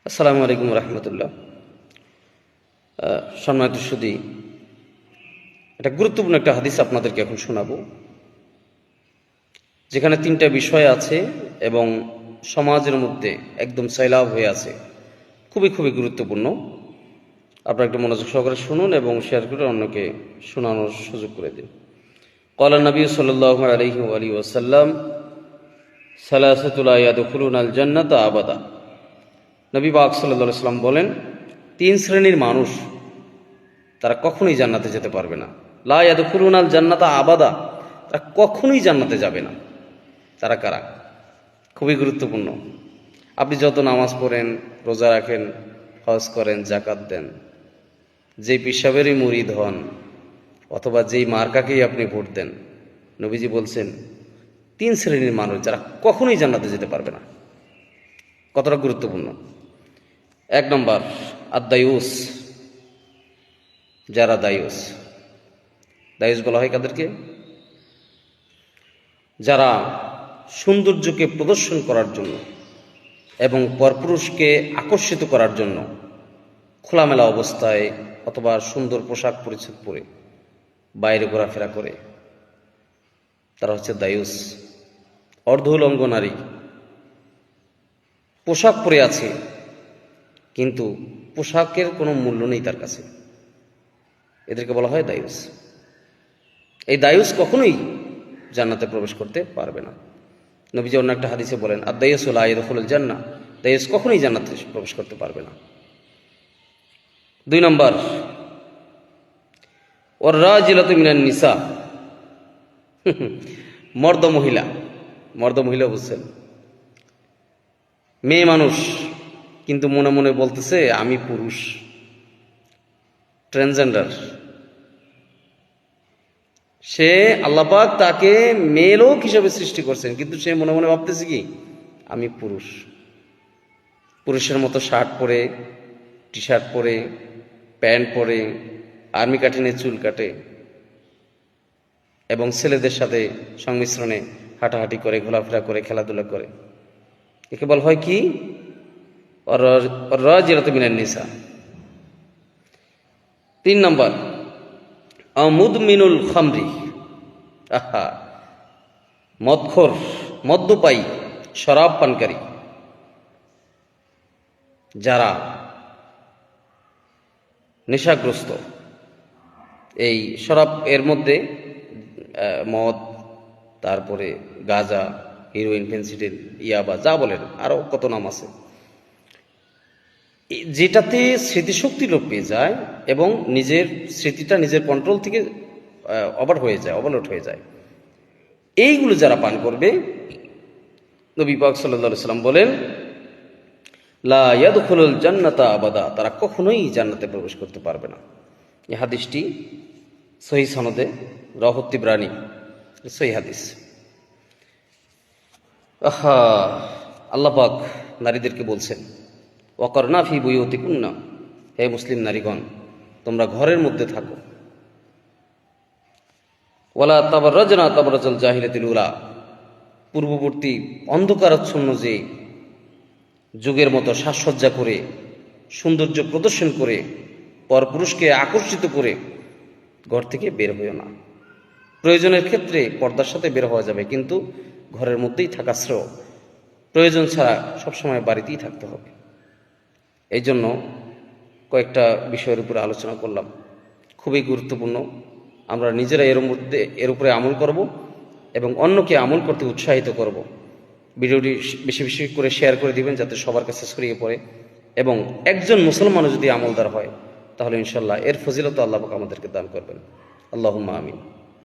আসসালামু আলাইকুম রহমতুল্লাহ। সম্মানিত সুধী, এটা গুরুত্বপূর্ণ একটা হাদিস আপনাদেরকে এখন শোনাবো, যেখানে তিনটা বিষয় আছে এবং সমাজের মধ্যে একদম সয়লাব হয়ে আছে। খুবই খুবই গুরুত্বপূর্ণ। আপনারা একটু মনোযোগ সহকারে শুনুন এবং শেয়ার করে অন্যকে শোনানোর সুযোগ করে দিন। ক্বালা নবী সাল্লাল্লাহু আলাইহি ওয়াসাল্লাম, সালাসাতুল লা ইয়াদখুলুনাল জান্নাতা আবাদা। নবী পাক সাল্লাল্লাহু আলাইহি ওয়াসাল্লাম বলেন, তিন শ্রেণীর মানুষ তারা কখনোই জান্নাতে যেতে পারবে না। লা ইয়াদখুলুনাল জান্নাতা আবাদা, তারা কখনোই জান্নাতে যাবে না। তারা কারা? খুবই গুরুত্বপূর্ণ। আপনি যত নামাজ পড়েন, রোজা রাখেন, হজ করেন, জাকাত দেন, যেই পিসাবেরই মুরিদ হন অথবা যেই মার্কাকেই আপনি ভোট দেন, নবীজি বলছেন তিন শ্রেণীর মানুষ যারা কখনোই জান্নাতে যেতে পারবে না। কতটা গুরুত্বপূর্ণ! এক নম্বর, আদ-দায়ুস। যারা দায়ুস, দায়ুস বলা হয় কাদেরকে? যারা সৌন্দর্যকে প্রদর্শন করার জন্য এবং পরপুরুষকে আকর্ষিত করার জন্য খোলামেলা অবস্থায় অথবা সুন্দর পোশাক পরিচ্ছদ পরে বাইরে ঘোরাফেরা করে, তারা হচ্ছে দায়ুস। অর্ধ উলঙ্গ নারী পোশাক পরে আছে, কিন্তু পোশাকের কোনো মূল্য নেই তার কাছে, এদেরকে বলা হয় দায়ুস। এই দায়ুস কখনোই জান্নাতে প্রবেশ করতে পারবে না। নবীজি অন্য একটা হাদিসে বলেন, আদ-দায়ুসু লা ইয়াদখুলুল জান্নাহ, দায়ুস কখনোই জান্নাতে প্রবেশ করতে পারবে না। দুই নম্বর, ওয়ার রাজিলাতু মিনান নিসা। মর্দ মহিলা বুঝছেন, মেয়ে মানুষ কিন্তু মনে মনে বলতেছে আমি পুরুষ, ট্রান্সজেন্ডার। সে আল্লাহ পাক তাকে মেয়ে লোক হিসেবে সৃষ্টি করছেন, কিন্তু সে মনে মনে ভাবতেছে কি আমি পুরুষ। পুরুষের মতো শার্ট পরে, টি শার্ট পরে, প্যান্ট পরে, আর্মি কাটিনে চুল কাটে এবং ছেলেদের সাথে সংমিশ্রণে হাঁটাহাঁটি করে, ঘোরাফেরা করে, খেলাধুলা করে। একে বলা হয় কি? রাজিলাতু মিনান নিসা। তিন নম্বর, মুদমিনুল খামরি। আহা, মদখোর, মদ্যপায়ী, শরাব পানকারী। যারা নেশাগ্রস্ত, এই শরাব এর মধ্যে মদ, তারপরে গাঁজা, হিরোইন, ফেন্সিডিল, ইয়াবা, যা বলেন, আরো কত নাম আছে, যেটাতে স্মৃতিশক্তি লোপ পেয়ে যায় এবং নিজের স্মৃতিটা নিজের কন্ট্রোল থেকে ওভারলোড হয়ে যায়। এইগুলো যারা পান করবে, নবী পাক সাল্লাল্লাহু আলাইহি সাল্লাম বলেন, লা ইয়াদখুলুল জান্নাতা আবাদা, তারা কখনোই জান্নাতে প্রবেশ করতে পারবে না। এই হাদিসটি সহিহ সনদে, রাওয়াহু তিবরানী, সহিহ হাদিস। আল্লাহ পাক নারীদেরকে বলছেন, ওয়াকারনা ফি বুয়ুতিকুন্না, হে মুসলিম নারীগণ, তোমরা ঘরের মধ্যে থাকো। ওয়ালা তাবাররাজনা তাবাররাজাল জাহিলিয়াতিল উলা, পূর্ববর্তী অন্ধকারাচ্ছন্ন যে যুগের মতো সাজসজ্জা করে, সৌন্দর্য প্রদর্শন করে, পরপুরুষকে আকর্ষিত করে ঘর থেকে বের হইও না। প্রয়োজনের ক্ষেত্রে পর্দার সাথে বের হওয়া যাবে, কিন্তু ঘরের মধ্যেই থাকা শ্রেয়। প্রয়োজন ছাড়া সবসময় বাড়িতেই থাকতে হবে। এই জন্য কয়েকটা বিষয়ের উপরে আলোচনা করলাম, খুবই গুরুত্বপূর্ণ। আমরা নিজেরা এর উপরে আমল করব এবং অন্যকে আমল করতে উৎসাহিত করব। ভিডিওটি বেশি বেশি করে শেয়ার করে দিবেন যাতে সবার কাছে ছড়িয়ে পড়ে, এবং একজন মুসলমানও যদি আমলদার হয় তাহলে ইনশাল্লাহ এর ফজিলত আল্লাহ পাক আমাদেরকে দান করবেন। আল্লাহুম্মা আমিন।